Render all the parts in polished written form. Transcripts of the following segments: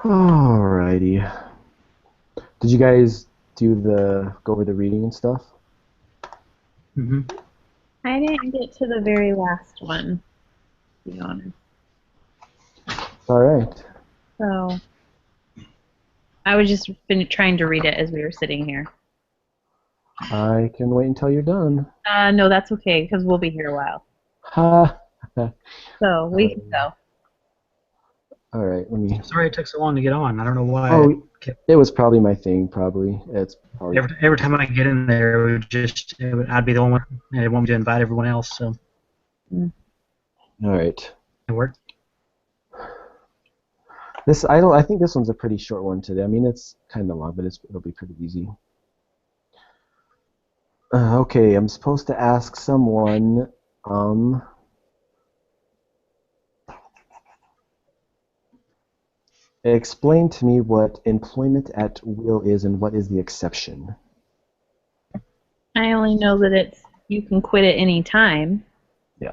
Alrighty. Did you guys go over the reading and stuff? Hmm. I didn't get to the very last one, to be honest. All right. So I was just trying to read it as we were sitting here. I can wait until you're done. No, that's okay because we'll be here a while. Ha. So we can go. All right. Let me. Sorry it took so long to get on. I don't know why. Oh, it was probably my thing. Probably it's probably. Every time I get in there, I'd be the one, and it want me to invite everyone else. So All right. it worked. I think this one's a pretty short one today. I mean, it's kind of long, but it'll be pretty easy. Okay, I'm supposed to ask someone. Explain to me what employment at will is and what is the exception. I only know that you can quit at any time. Yeah.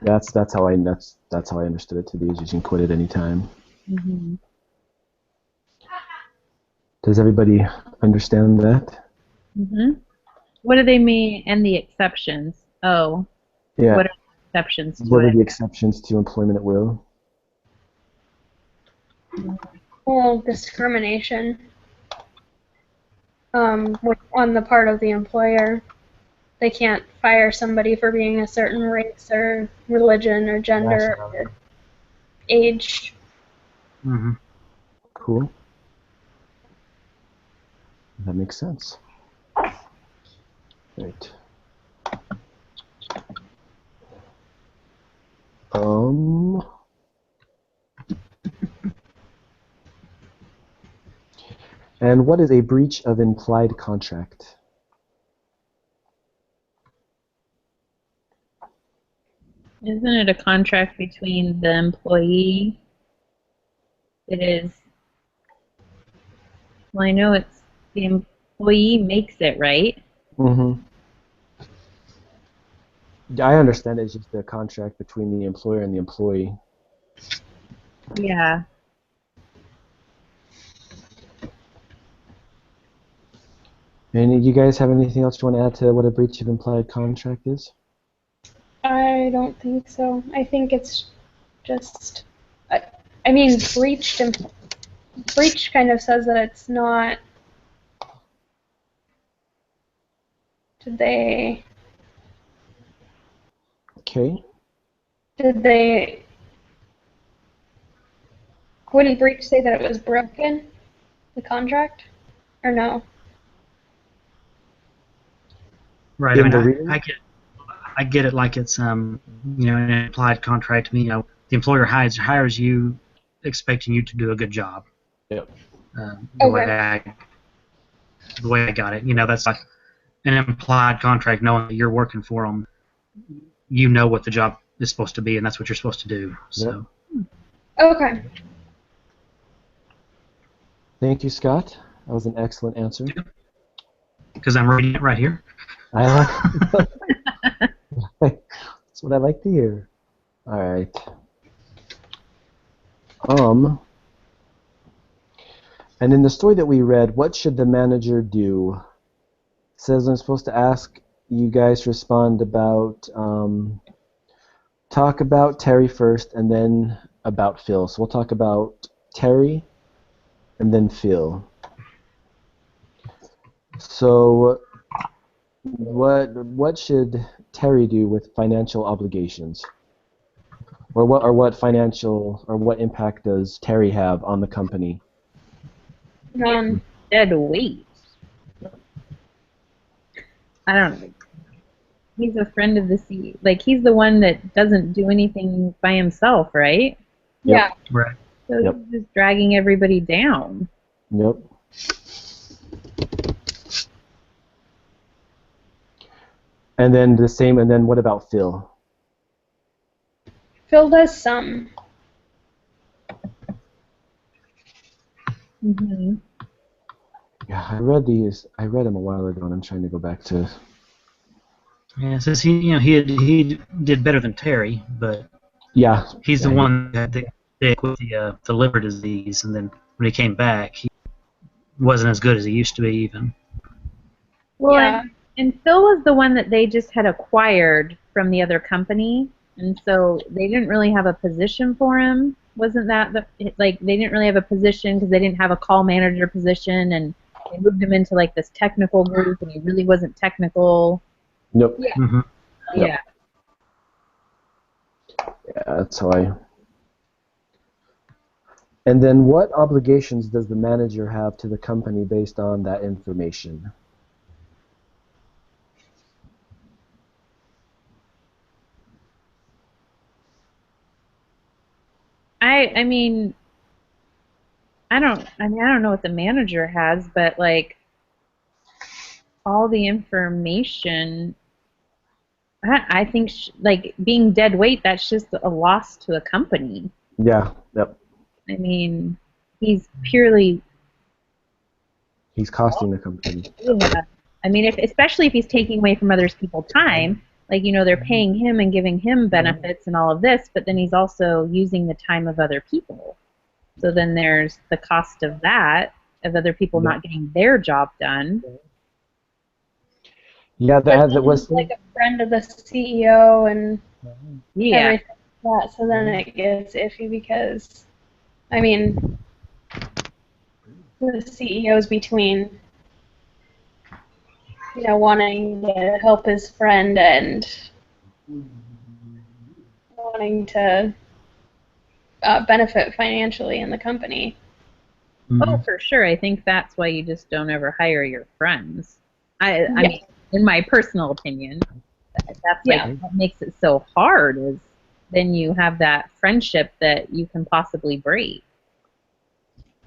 That's how I understood it to be. Is you can quit at any time. Mm-hmm. Does everybody understand that? Mm-hmm. What do they mean and the exceptions? Oh. Yeah. What are the exceptions to What are it? the exceptions to employment at will? Well, discrimination on the part of the employer. They can't fire somebody for being a certain race or religion or gender or age. Hmm. Cool. That makes sense. Right. And what is a breach of implied contract? Isn't it a contract between the employee? It is. Well, I know it's the employee makes it, right? Mm-hmm. I understand it's just a contract between the employer and the employee. Yeah. And you guys have anything else you want to add to what a breach of implied contract is? I don't think so. I think it's just. I mean, breach kind of says that it's not. Did they? Okay. Did they? Wouldn't breach say that it was broken, the contract, or no? Right. In I the mean, reading? I get it like it's an implied contract to me. The employer hires you, expecting you to do a good job. Yep. Okay. The way I got it, that's like an implied contract, knowing that you're working for them. You know what the job is supposed to be, and that's what you're supposed to do. So. Okay. Thank you, Scott. That was an excellent answer. Because I'm reading it right here. I like that's what I like to hear. All right. And in the story that we read, what should the manager do? It says I'm supposed to ask you guys to respond about talk about Terry first and then about Phil. So we'll talk about Terry and then Phil. So what should Terry do with financial obligations? Or what impact does Terry have on the company? None. Dead weight. I don't know. He's a friend of the sea. Like, he's the one that doesn't do anything by himself, right? Yeah. Right. So Yep. he's just dragging everybody down. Yep. And then what about Phil? Phil does some. Mm-hmm. Yeah, I read them a while ago, and I'm trying to go back to. Yeah, it says he did better than Terry, but Yeah. He's the Yeah. one that had the dick with the liver disease, and then when he came back, he wasn't as good as he used to be even. Well, Yeah. and Phil was the one that they just had acquired from the other company, and so they didn't really have a position for him. Wasn't that like they didn't really have a position because they didn't have a call manager position, and they moved him into like this technical group, and he really wasn't technical. Nope. Yeah. Mm-hmm. Yep. Yeah. Yeah, that's how I. And then what obligations does the manager have to the company based on that information? I mean I don't know what the manager has, but like all the information I think like being dead weight, that's just a loss to a company. Yeah. Yep. I mean, he's purely, He's costing the company. yeah. I mean, especially if he's taking away from other people's time, like, they're paying him and giving him benefits and all of this, but then he's also using the time of other people. So then there's the cost of that, of other people not getting their job done. Yeah, that was. Like a friend of the CEO and Yeah. everything like that. So then it gets iffy because, I mean, the CEO's between, wanting to help his friend and wanting to benefit financially in the company. Oh, for sure. I think that's why you just don't ever hire your friends. I Yeah. mean, in my personal opinion, that's like what makes it so hard is then you have that friendship that you can possibly break.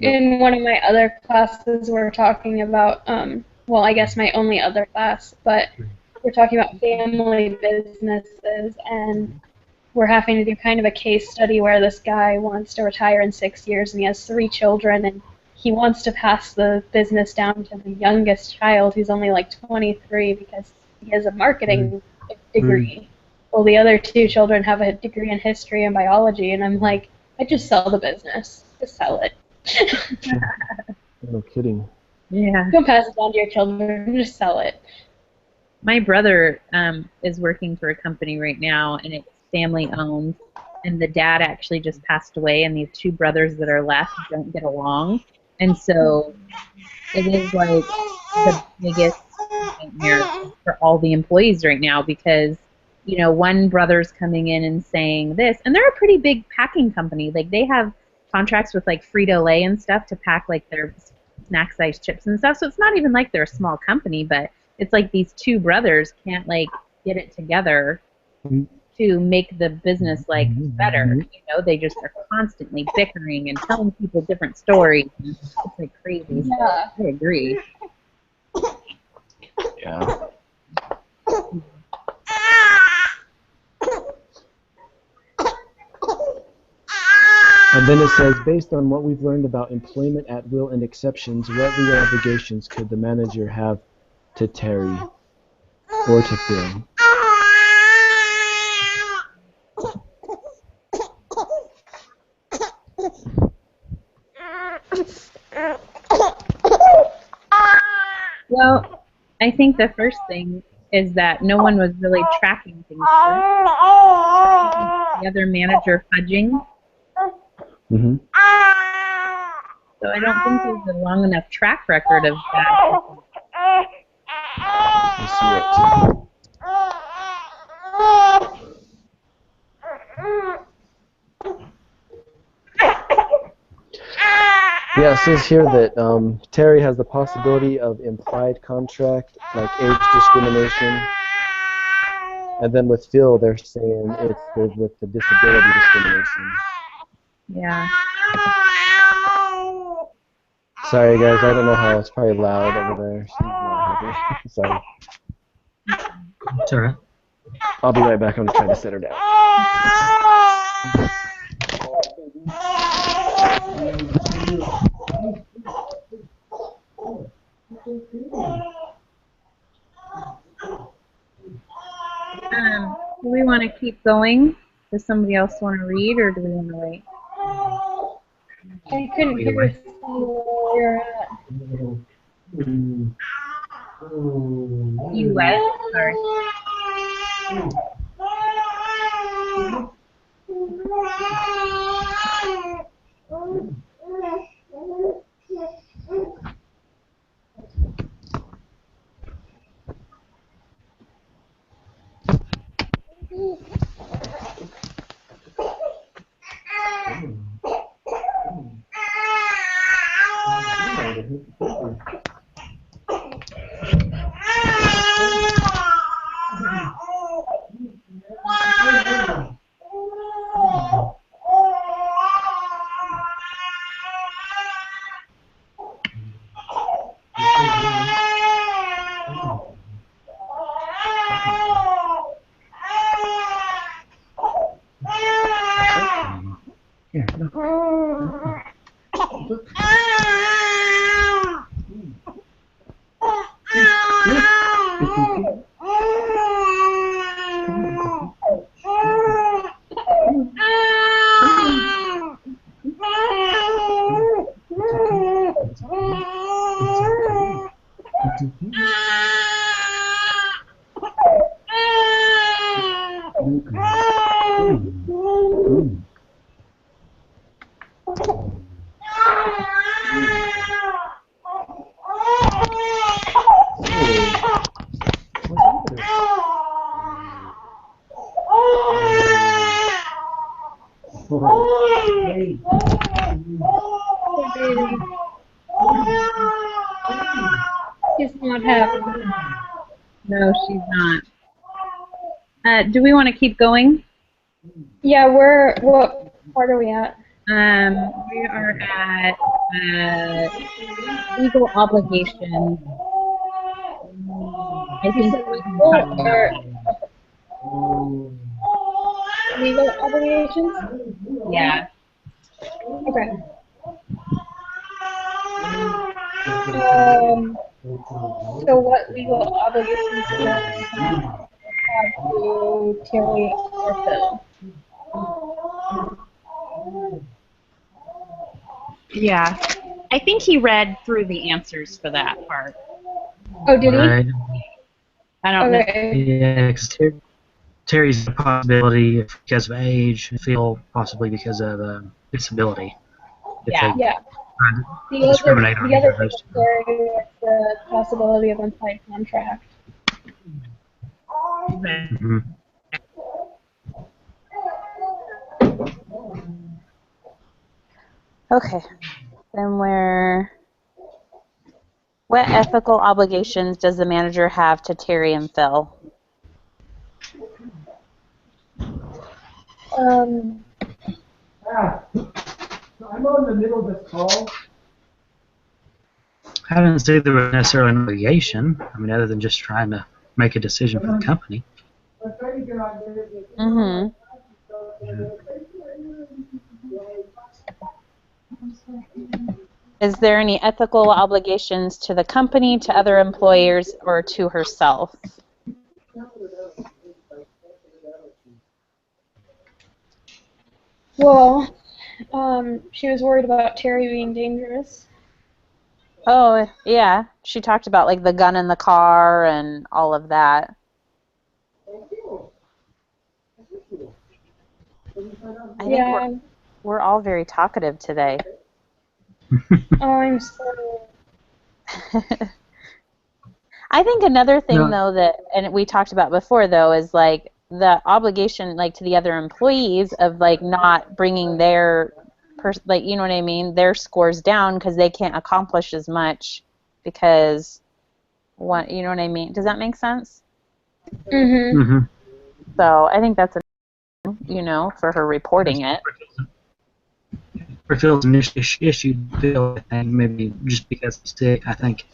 In one of my other classes, we're talking about, well, I guess my only other class, but we're talking about family businesses, and we're having to do kind of a case study where this guy wants to retire in 6 years, and he has 3 children, and he wants to pass the business down to the youngest child, who's only like 23, because he has a marketing degree. Well, the other 2 children have a degree in history and biology, and I'm like, I just sell the business. Just sell it. No kidding. Yeah. Don't pass it down to your children. Just sell it. My brother is working for a company right now, and it's family owned. And the dad actually just passed away, and the 2 brothers that are left don't get along. And so it is like the biggest nightmare for all the employees right now because, one brother's coming in and saying this, and they're a pretty big packing company. Like they have contracts with like Frito-Lay and stuff to pack like their snack-sized chips and stuff. So it's not even like they're a small company, but it's like these 2 brothers can't like get it together to make the business like better. They just are constantly bickering and telling people different stories. It's like crazy. So Yeah. I agree. Yeah. And then it says, based on what we've learned about employment at will and exceptions, what legal obligations could the manager have to Terry or to Phil? Well, I think the first thing is that no one was really tracking things. The other manager fudging. Mm-hmm. So I don't think there's a long enough track record of that. Let's see it. Yeah, it says here that Terry has the possibility of implied contract, like age discrimination. And then with Phil, they're saying it's with the disability discrimination. Yeah. Sorry, guys, I don't know how it's probably loud over there. She's not happy. Sorry. It's all right. I'll be right back. I'm just trying to sit her down. Do we want to keep going? Does somebody else want to read, or do we want to wait? I couldn't Either hear way. where you're at. You what? Sorry. Here, look. He's not happy. No, she's not. Do we want to keep going? Yeah, what part are we at? We are at legal obligations. I think we can talk Or legal obligations? yeah. Okay. So what legal obligations do we have to Terry or Phil? Yeah. I think he read through the answers for that part. Oh, did he? Right. I don't know. Okay. Yeah, because Terry's a possibility because of age, Phil possibly because of disability. If Yeah. they Yeah. try to The discriminate on other either of thing those two. there is the possibility of implied contract. Mhm. Okay. Then what ethical obligations does the manager have to Terry and Phil? Um, So I'm on the middle of this call. I didn't say there was necessarily an obligation. I mean, other than just trying to make a decision for the company. Mm-hmm. Is there any ethical obligations to the company, to other employers, or to herself? well, she was worried about Terry being dangerous. Oh, yeah. She talked about like the gun in the car and all of that. I think Yeah. we're all very talkative today. Oh, I'm sorry. I think another thing No. though that, and we talked about before though, is like the obligation like to the other employees of like not bringing their like, you know what I mean, their scores down because they can't accomplish as much because what, you know what I mean? Does that make sense? Mm-hmm. Mm-hmm. So I think that's for her reporting it. For Phil's initial issue, Phil, I think maybe just because he's sick, I think,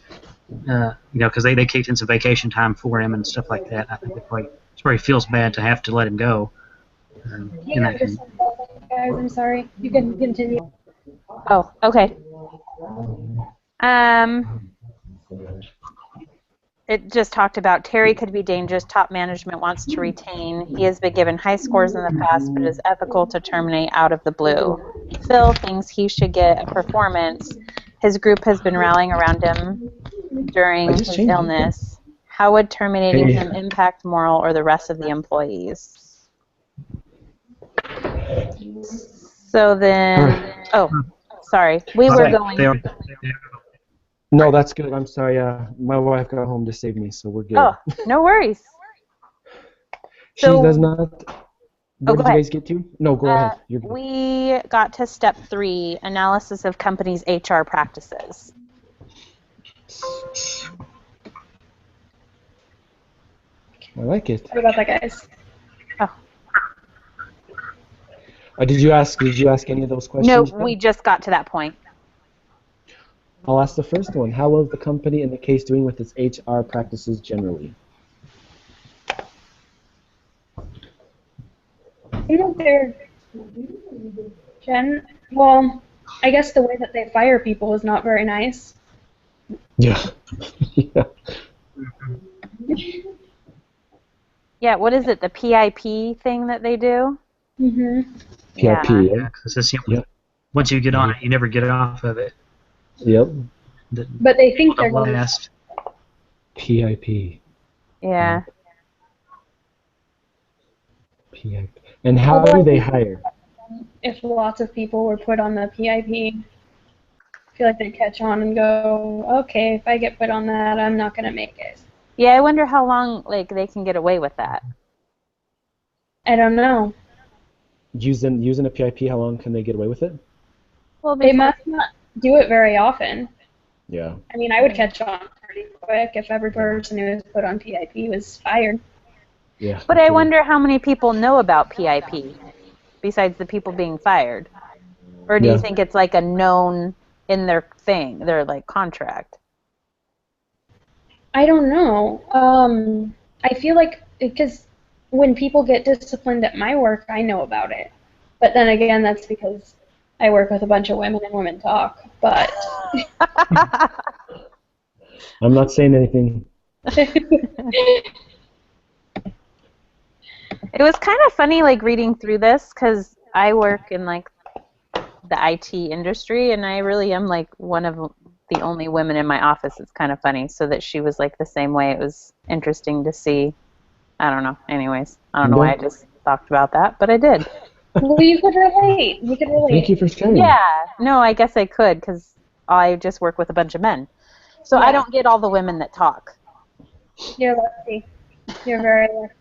because they kicked in some vacation time for him and stuff like that. I think it's probably feels bad to have to let him go. And Yeah, that just can, guys, I'm sorry. You can continue. Oh, okay. it just talked about Terry could be dangerous. Top management wants to retain. He has been given high scores in the past, but is ethical to terminate out of the blue. Phil thinks he should get a performance. His group has been rallying around him during I just his changed it. illness. How would terminating Hey. him impact Morrill or the rest of the employees? So then, oh, sorry, we were going. No, that's good. I'm sorry. My wife got home to save me, so we're good. Oh, no worries. She so- does not. Where go did you ahead. guys get to? No, go ahead. You're good. We got to step 3, analysis of companies' HR practices. I like it. What about that, guys? Did you ask any of those questions? No, Ben? we just got to that point. I'll ask the first one. How well is the company in the case doing with its HR practices generally? I think they're well, I guess the way that they fire people is not very nice. Yeah. Yeah. Yeah, what is it, the PIP thing that they do? Mhm. PIP. Yeah. Yeah. Yeah, 'cause it's, Yep. once you get on it, you never get off of it. Yep. But they think they're going to Last. PIP. Yeah. PIP. And how do they hire? if lots of people were put on the PIP. I feel like they'd catch on and go, okay, if I get put on that, I'm not going to make it. Yeah, I wonder how long they can get away with that. I don't know. Using a PIP, how long can they get away with it? Well, They must not do it very often. Yeah. I mean, I would catch on pretty quick if every person who was put on PIP was fired. Yeah. But I wonder how many people know about PIP besides the people being fired. Or do you think it's like a known in their thing, their contract? I don't know. I feel like because when people get disciplined at my work, I know about it. But then again, that's because I work with a bunch of women and women talk. But I'm not saying anything. It was kind of funny reading through this because I work in the IT industry and I really am one of the only women in my office. It's kind of funny. So that she was the same way. It was interesting to see. I don't know. Anyways, I don't know why I just talked about that, but I did. well, you could relate. You could relate. Thank you for sharing. Yeah. No, I guess I could because I just work with a bunch of men. So I don't get all the women that talk. You're lucky. You're very lucky.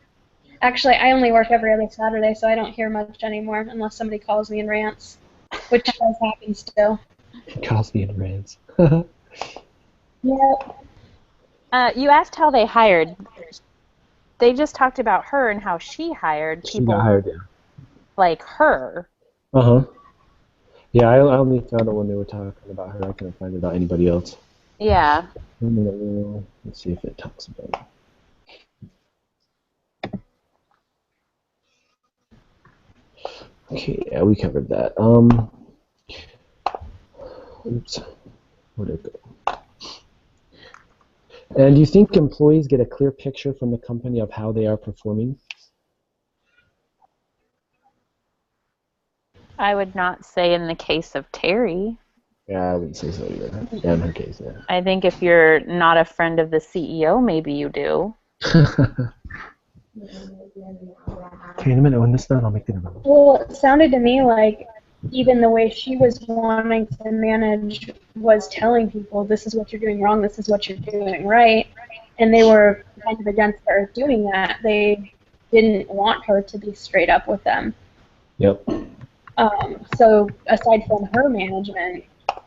Actually, I only work every other Saturday, so I don't hear much anymore unless somebody calls me and rants, which does happen still. Cosby and Rants. Yep. You asked how they hired. They just talked about her and how she hired She people got hired, yeah. like her. Uh-huh. Yeah, I only found it when they were talking about her. I couldn't find it about anybody else. Yeah. Let's see if it talks about it. Okay, yeah, we covered that. Oops. Where'd it go? And do you think employees get a clear picture from the company of how they are performing? I would not say in the case of Terry. Yeah, I wouldn't say so either. Yeah, in her case, yeah. I think if you're not a friend of the CEO, maybe you do. Okay, in a minute, when this is done, I'll make dinner. Well, it sounded to me like even the way she was wanting to manage was telling people, this is what you're doing wrong, this is what you're doing right, and they were kind of against her doing that. They didn't want her to be straight up with them. Yep. So aside from her management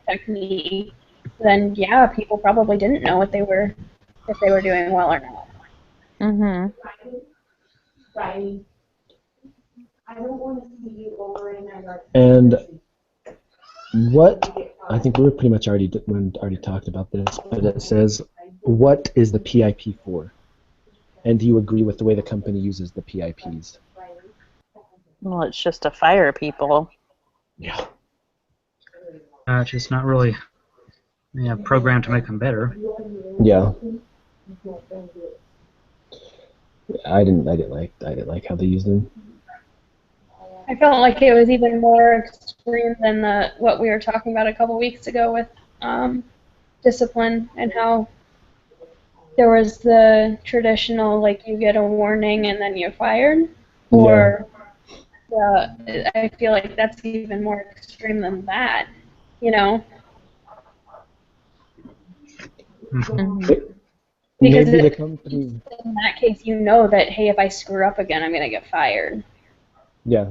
technique, then yeah, people probably didn't know if they were doing well or not. Mm-hmm. And what, I think we pretty much already talked about this, but it says, what is the PIP for? And do you agree with the way the company uses the PIPs? Well, it's just to fire people. Yeah. It's just not really programmed to make them better. Yeah. I didn't like how they used him. I felt like it was even more extreme than what we were talking about a couple weeks ago with discipline and how there was the traditional, like, you get a warning and then you're fired, or I feel like that's even more extreme than that, you know? Mhm. Because Maybe the company. in that case, you know that, hey, if I screw up again, I'm going to get fired. Yeah.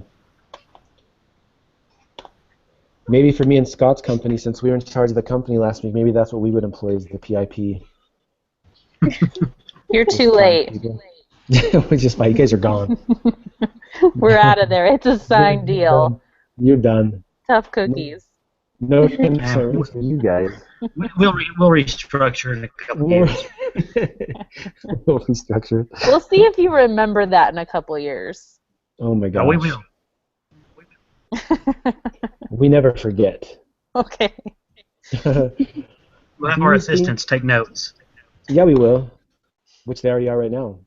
Maybe for me and Scott's company, since we were in charge of the company last week, maybe that's what we would employ is the PIP. You're too late. Which is fine. You guys are gone. We're out of there. It's a signed deal. You're done. Tough cookies. No concerns for you guys. We'll restructure in a couple We'll years. we'll restructure. We'll see if you remember that in a couple years. Oh my Yeah, gosh. we will. We never forget. Okay. We'll have our assistants take notes. Yeah, we will. Which they already are right now.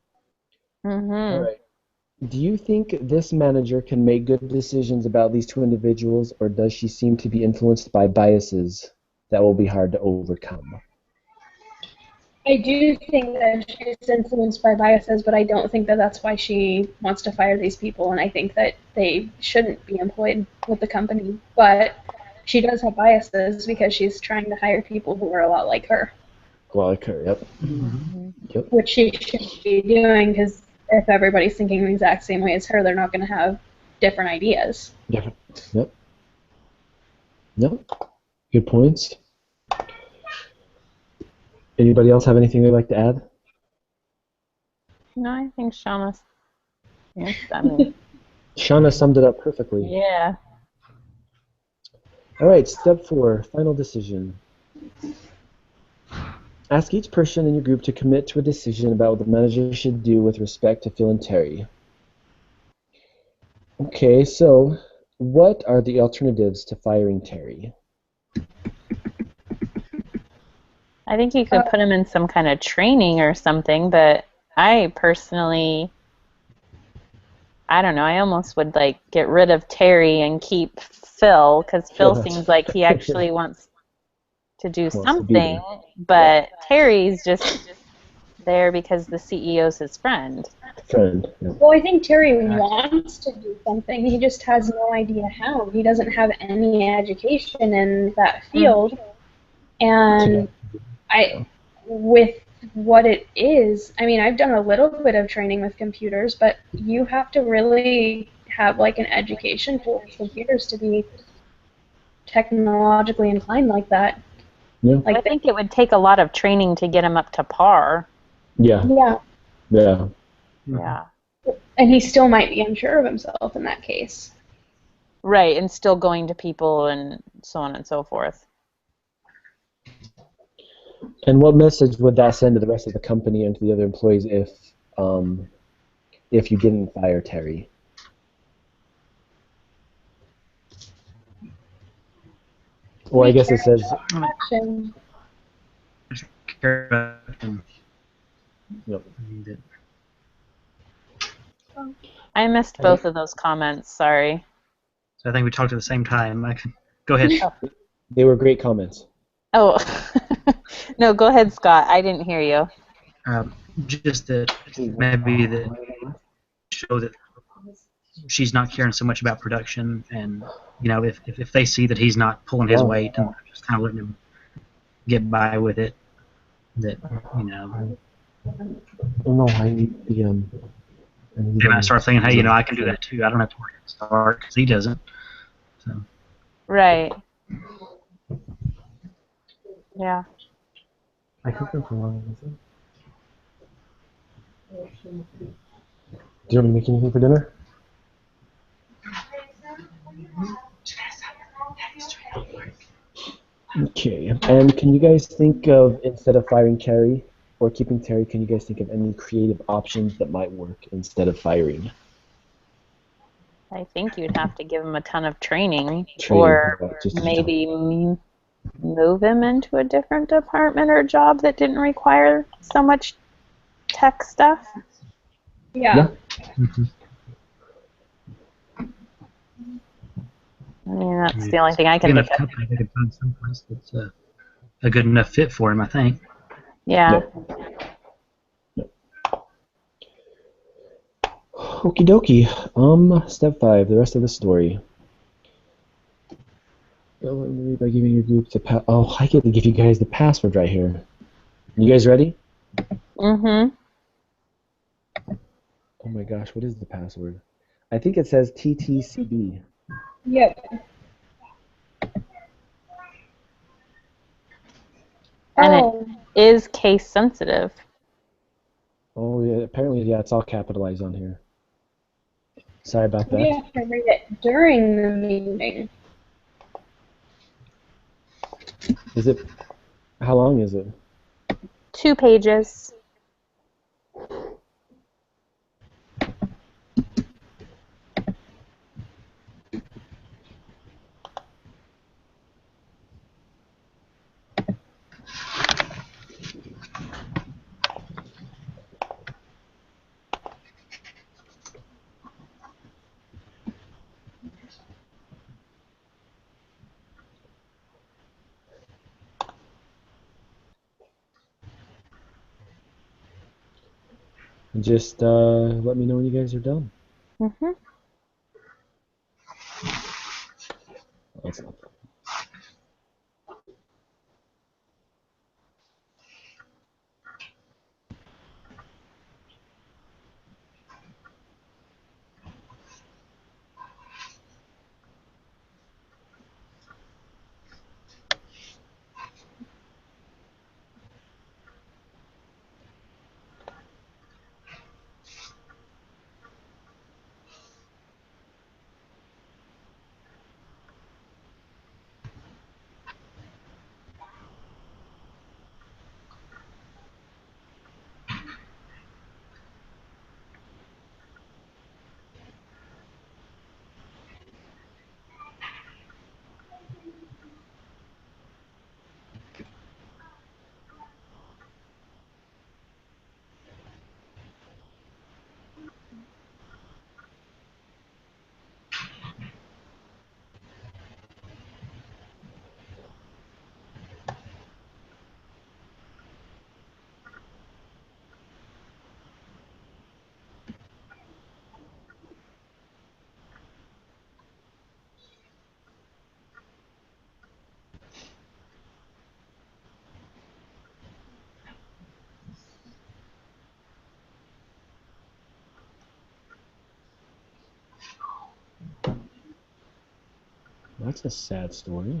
Mm-hmm. All right. Do you think this manager can make good decisions about these two individuals, or does she seem to be influenced by biases that will be hard to overcome? I do think that she's influenced by biases, but I don't think that that's why she wants to fire these people, and I think that they shouldn't be employed with the company. But she does have biases because she's trying to hire people who are a lot like her, Well, okay, yep. Yep. which she should be doing because if everybody's thinking the exact same way as her, they're not going to have different ideas. Different. Yep. Yep. Good points. Anybody else have anything they'd like to add? No, I think Shauna's. Yes, I mean, Shauna summed it up perfectly. yeah. All right, step 4, final decision. Ask each person in your group to commit to a decision about what the manager should do with respect to Phil and Terry. Okay, so what are the alternatives to firing Terry? I think you could put him in some kind of training or something, but I personally, I don't know, I almost would like get rid of Terry and keep Phil, because Phil seems like he actually wants to do something, but Terry's just there because the CEO's his friend. Well, I think Terry wants to do something. He just has no idea how. He doesn't have any education in that field. And with what it is, I mean, I've done a little bit of training with computers, but you have to really have like an education for computers to be technologically inclined like that. Yeah. I think it would take a lot of training to get him up to par. Yeah. Yeah. And he still might be unsure of himself in that case. Right, and still going to people and so on and so forth. And what message would that send to the rest of the company and to the other employees if you didn't fire Terry? Well, I guess it says. Yep. I missed both of those comments. Sorry. So I think we talked at the same time. Go ahead. They were great comments. Oh, no, go ahead, Scott. I didn't hear you. Just that maybe that show that she's not caring so much about production, and you know, if they see that he's not pulling his weight and just kind of letting him get by with it, that you know. Oh no, I need the And I start thinking, hey, you know, I can do that too. I don't have to work at the start because he doesn't. So. Right. Yeah. I think that's wrong. Do you want to make anything for dinner? Okay, and can you guys think of, instead of firing Terry or keeping Terry, can you guys think of any creative options that might work instead of firing? I think you'd have to give him a ton of training or just maybe move him into a different department or job that didn't require so much tech stuff. Yeah. Mhm. I mean, that's the only thing I Big can think enough of. company, they could find someplace that's a good enough fit for him, I think. Yeah. Okie dokie. Step 5, the rest of the story. By giving your group the I get to give you guys the password right here. You guys ready? Mm-hmm. Oh my gosh, what is the password? I think it says TTCB. Yep. And Oh, it is case sensitive. Oh yeah, apparently yeah, it's all capitalized on here. Sorry about we that. have to read it during the meeting. Is it? How long is it? 2 pages. Just let me know when you guys are done. Mm-hmm. That's not. That's a sad story.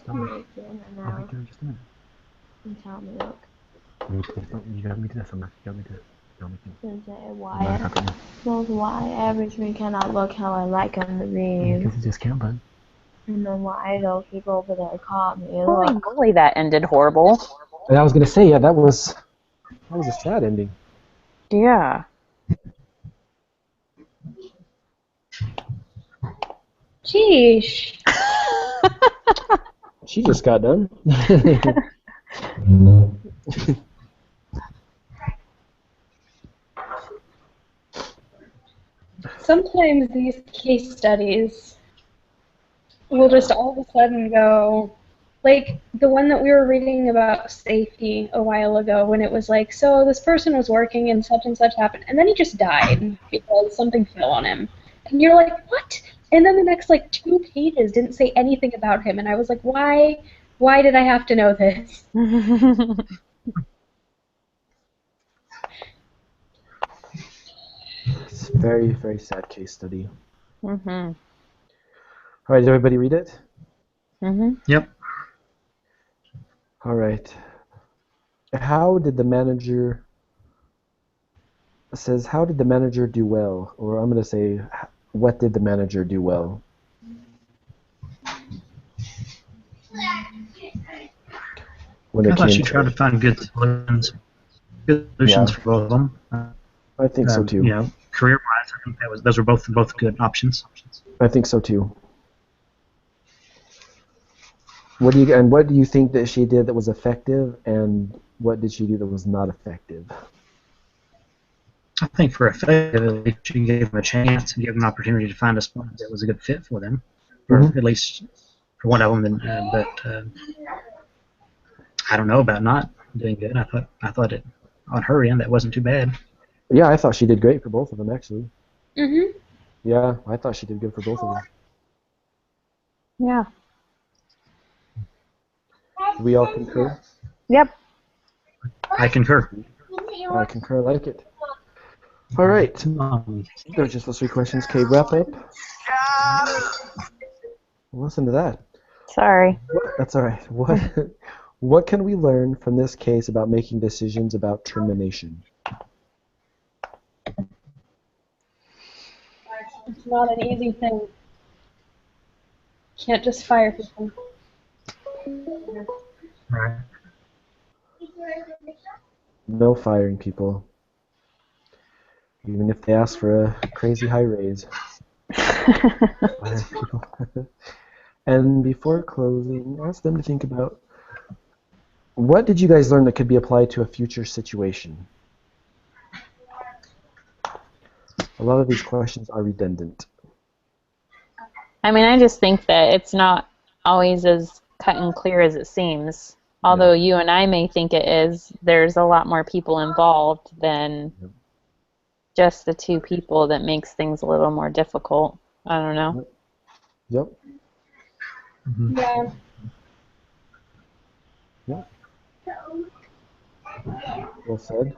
I'll be there in just a minute. And tell me, look. You got me to this one. You got me to this. Why? Well, why everything cannot look how I like on the beam? Because you just can't, bud. And then why those people over there caught me? Holy Look. moly, that ended horrible. And I was gonna say, yeah, that was a sad ending. Yeah. Sheesh. She just got done. Sometimes these case studies will just all of a sudden go, like the one that we were reading about safety a while ago when it was like, so this person was working and such happened, and then he just died because something fell on him. And you're like, what? And then the next like 2 pages didn't say anything about him, and I was like, why did I have to know this? It's a very, very sad case study. Mhm. All right, did everybody read it? Mhm. Yep. All right. How did the manager... It says, how did the manager do well? Or I'm going to say, what did the manager do well? When I it thought came she to... tried to find good solutions Yeah. for both of them. I think so too. You know, career-wise, I think those were both good options. I think so too. What do you think that she did that was effective, and what did she do that was not effective? I think for effective, she gave them a chance and gave them an opportunity to find a spot that was a good fit for them, or Mhm. at least for one of them. But I don't know about not doing good. I thought it on her end that wasn't too bad. Yeah, I thought she did great for both of them, actually. Mhm. Yeah, I thought she did good for both of them. Yeah. Do we all concur? Yep. I concur. I concur, I like it. All right. Those are just those 3 questions. Okay, wrap up. Listen to that. Sorry. That's all right. What can we learn from this case about making decisions about termination? It's not an easy thing. Can't just fire people. Right. No firing people, even if they ask for a crazy high raise. Fire people. And before closing, ask them to think about, what did you guys learn that could be applied to a future situation? A lot of these questions are redundant. I mean, I just think that it's not always as cut and clear as it seems. Although you and I may think it is, there's a lot more people involved than just the 2 people that makes things a little more difficult. I don't know. Yep. Yeah. Yep. Well said.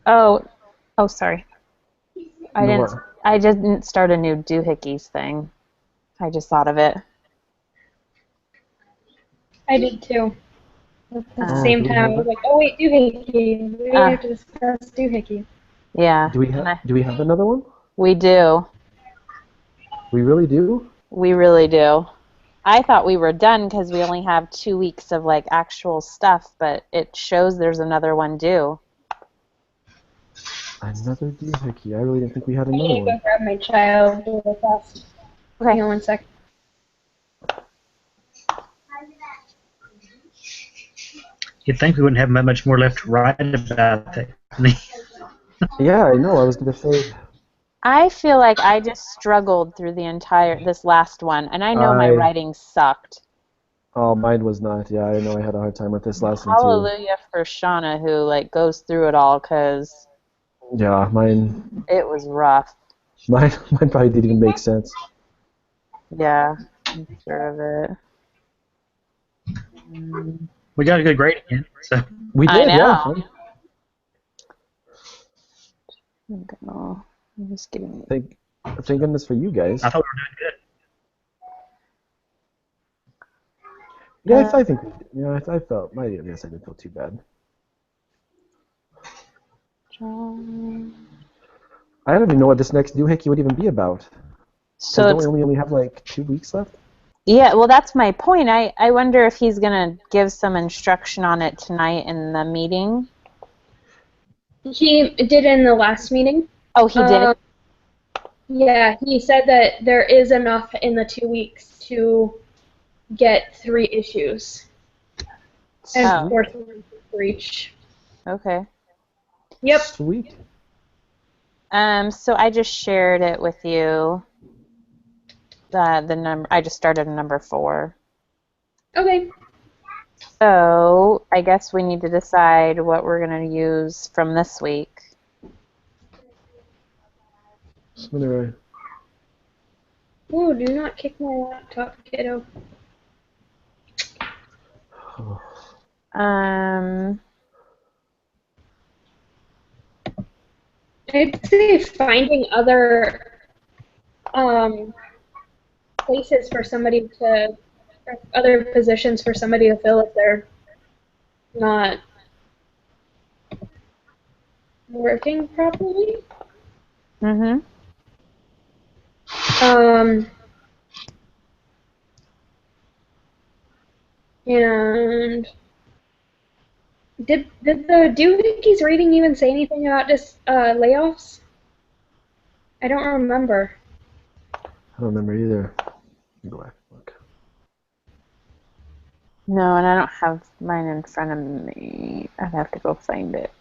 Oh, sorry. I No, didn't. what? I didn't start a new doohickeys thing. I just thought of it. I did too. At the Oh, same do we time, I have was it? like, oh wait, doohickey. We have to discuss doohickey. Yeah. Do we have another one? We do. We really do? We really do. I thought we were done because we only have 2 weeks of like actual stuff, but it shows there's another one due. Another doohickey. I really didn't think we had I another need to go one. grab my child real fast. Okay. Hang on 1 sec. You'd think we wouldn't have much more left to write about that. Yeah, I know. I was going to say... I feel like I just struggled through this last one, and I know my writing sucked. Oh, mine was not. Yeah, I know I had a hard time with this last one too. Hallelujah for Shauna, who like goes through it all, because Yeah, mine it was rough. probably didn't even make sense. Yeah, I'm sure of it. We got a good grade again. So We I did, know. yeah. I'm just getting. Thank goodness for you guys. I thought we were doing good. Yeah, I think. Yeah, I felt. I guess I didn't feel too bad. I don't even know what this next doohickey would even be about. So don't we only have like 2 weeks left? Yeah, well, that's my point. I wonder if he's gonna give some instruction on it tonight in the meeting. He did in the last meeting. Oh, he did. Yeah, he said that there is enough in the 2 weeks to get 3 issues and Oh. 4 for each. Okay. Yep. Sweet. So I just shared it with you. The number. I just started number 4. Okay. So I guess we need to decide what we're gonna use from this week. So do Ooh, do not kick my laptop, kiddo. I. Um. I'd say finding other places for somebody to, or other positions for somebody to fill if they're not working properly. Mhm. And did the Doohickeys reading even say anything about just layoffs? I don't remember. I don't remember either. Go back and look. No, and I don't have mine in front of me. I'd have to go find it.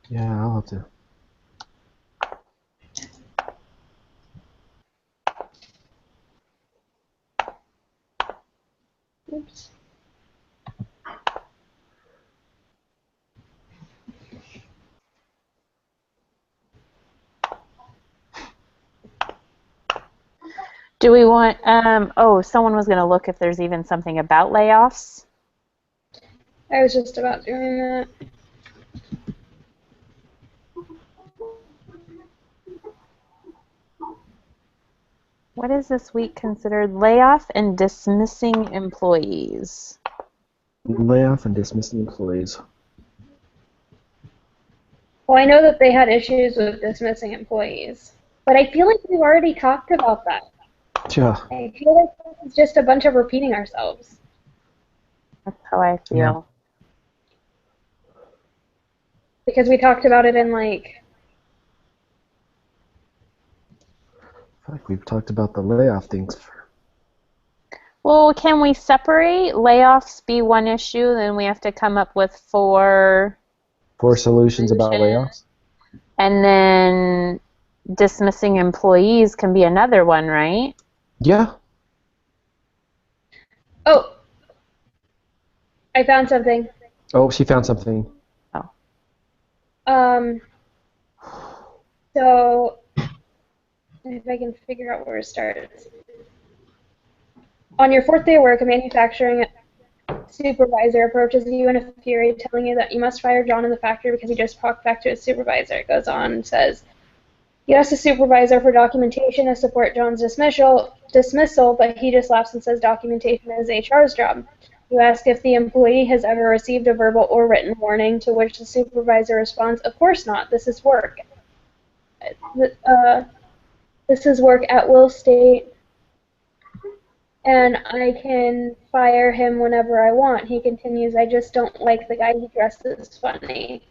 Yeah, I'll have to. Oops. Do we want? Oh, someone was gonna look if there's even something about layoffs. I was just about doing that. What is this week considered layoff and dismissing employees? Layoff and dismissing employees. Well, I know that they had issues with dismissing employees, but I feel like we've already talked about that. Yeah. I feel like this is just a bunch of repeating ourselves. That's how I feel. Yeah. Because we talked about it in like, I feel like we've talked about the layoff things. Well, can we separate layoffs be one issue, then we have to come up with 4 Solutions about layoffs? And then dismissing employees can be another one, right? Yeah. oh, I found something. Oh, she found something. So, if I can figure out where to start. On your 4th day of work, a manufacturing supervisor approaches you in a fury, telling you that you must fire John in the factory because he just talked back to his supervisor. It goes on and says, you ask the supervisor for documentation to support John's dismissal, but he just laughs and says documentation is HR's job. You ask if the employee has ever received a verbal or written warning, to which the supervisor responds, of course not, this is work. This is work at Will State, and I can fire him whenever I want. He continues, I just don't like the guy, he dresses funny.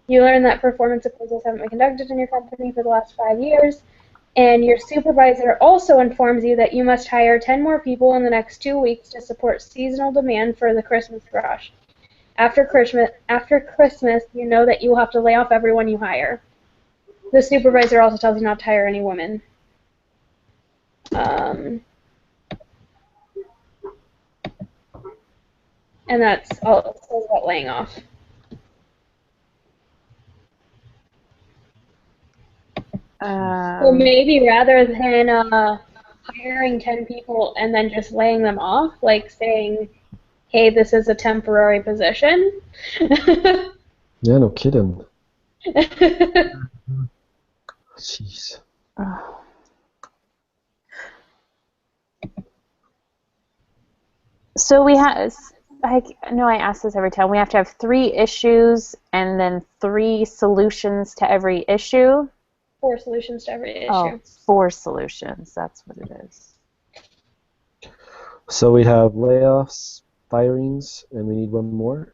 You learn that performance appraisals haven't been conducted in your company for the last 5 years, and your supervisor also informs you that you must hire 10 more people in the next 2 weeks to support seasonal demand for the Christmas rush. After Christmas, you know that you will have to lay off everyone you hire. The supervisor also tells you not to hire any women. And that's all it says about laying off. So maybe rather than hiring 10 people and then just laying them off, like saying, hey, this is a temporary position. Yeah, no kidding. Jeez. So we have, I know I ask this every time, we have to have 3 issues and then 3 solutions to every issue? 4 solutions to every issue. Oh, 4 solutions, that's what it is. So we have layoffs, firings, and we need one more?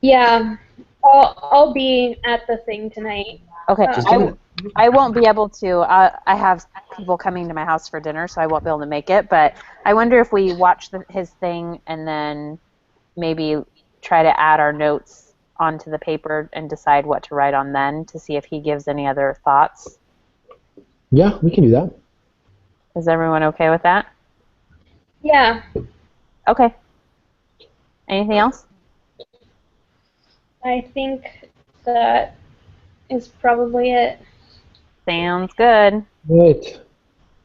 Yeah, I'll be at the thing tonight. Okay. Just Uh, do it. I won't be able to. I have people coming to my house for dinner, so I won't be able to make it. But I wonder if we watch his thing and then maybe try to add our notes onto the paper and decide what to write on then to see if he gives any other thoughts. Yeah, we can do that. Is everyone okay with that? yeah, Okay. Anything else? I think that is probably it. Sounds good. Right.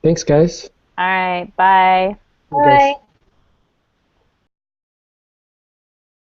Thanks, guys. All right. Bye. You guys. Bye.